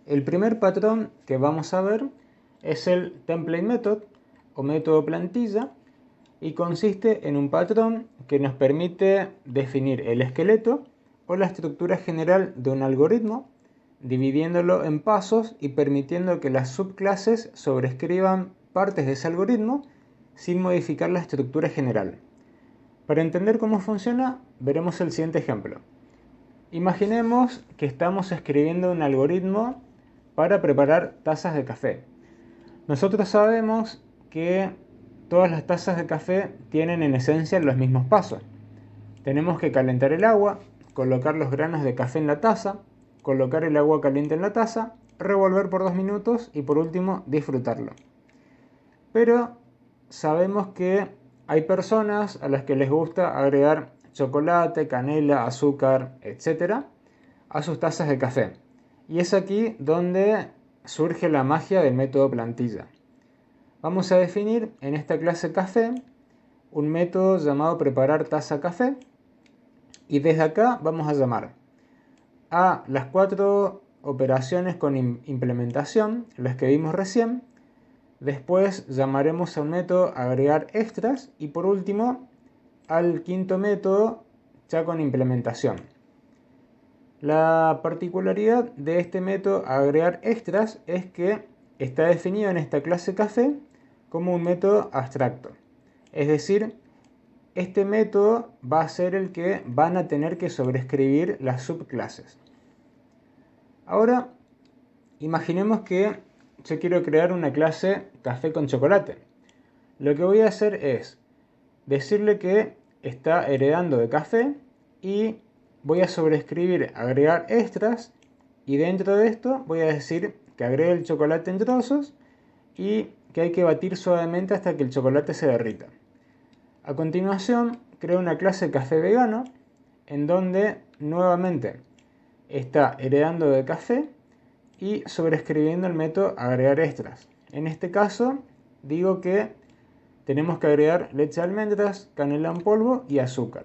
El primer patrón que vamos a ver es el template method o método plantilla y consiste en un patrón que nos permite definir el esqueleto o la estructura general de un algoritmo, dividiéndolo en pasos y permitiendo que las subclases sobrescriban partes de ese algoritmo sin modificar la estructura general. Para entender cómo funciona, veremos el siguiente ejemplo. Imaginemos que estamos escribiendo un algoritmo para preparar tazas de café. Nosotros sabemos que todas las tazas de café tienen en esencia los mismos pasos. Tenemos que calentar el agua, colocar los granos de café en la taza, colocar el agua caliente en la taza, revolver por 2 minutos y por último disfrutarlo. Pero sabemos que hay personas a las que les gusta agregar chocolate, canela, azúcar, etc. a sus tazas de café. Y es aquí donde surge la magia del método plantilla. Vamos a definir en esta clase café un método llamado preparar taza café y desde acá vamos a llamar a las 4 operaciones con implementación, las que vimos recién. Después llamaremos a un método agregar extras y por último al quinto método ya con implementación. La particularidad de este método agregar extras es que está definido en esta clase café como un método abstracto. Es decir, este método va a ser el que van a tener que sobreescribir las subclases. Ahora, imaginemos que yo quiero crear una clase café con chocolate. Lo que voy a hacer es decirle que está heredando de café y voy a sobreescribir agregar extras y dentro de esto voy a decir que agregue el chocolate en trozos y que hay que batir suavemente hasta que el chocolate se derrita. A continuación creo una clase café vegano en donde nuevamente está heredando de café y sobreescribiendo el método agregar extras. En este caso digo que tenemos que agregar leche de almendras, canela en polvo y azúcar.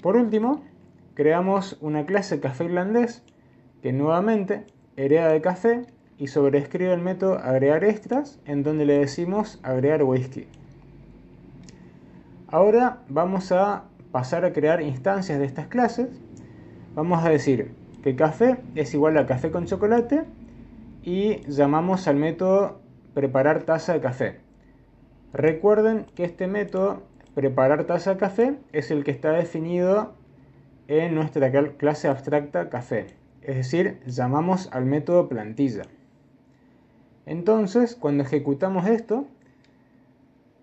Por último, creamos una clase café irlandés que nuevamente hereda de café y sobreescribe el método agregar extras en donde le decimos agregar whisky. Ahora vamos a pasar a crear instancias de estas clases. Vamos a decir que café es igual a café con chocolate y llamamos al método preparar taza de café. Recuerden que este método preparar taza de café es el que está definido en nuestra clase abstracta café. Es decir, llamamos al método plantilla. Entonces, cuando ejecutamos esto,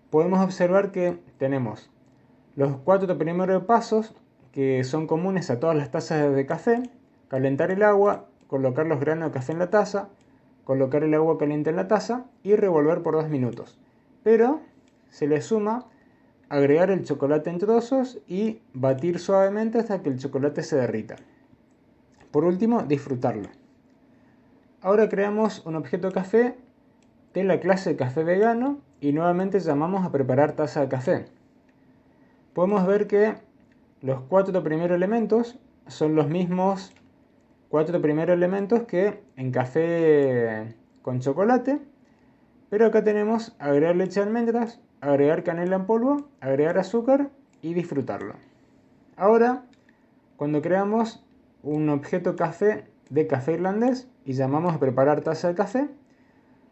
podemos observar que tenemos los 4 primeros pasos que son comunes a todas las tazas de café: calentar el agua, colocar los granos de café en la taza, colocar el agua caliente en la taza y revolver por 2 minutos. Pero se le suma agregar el chocolate en trozos y batir suavemente hasta que el chocolate se derrita. Por último, disfrutarlo. Ahora creamos un objeto café de la clase café vegano y nuevamente llamamos a preparar taza de café. Podemos ver que los 4 primeros elementos son los mismos 4 primeros elementos que en café con chocolate, pero acá tenemos agregar leche de almendras, agregar canela en polvo, agregar azúcar y disfrutarlo. Ahora, cuando creamos un objeto café de café irlandés y llamamos a preparar taza de café,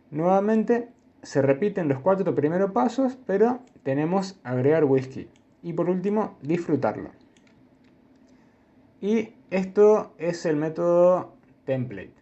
nuevamente se repiten los 4 primeros pasos, pero tenemos agregar whisky y por último disfrutarlo. Y esto es el método template.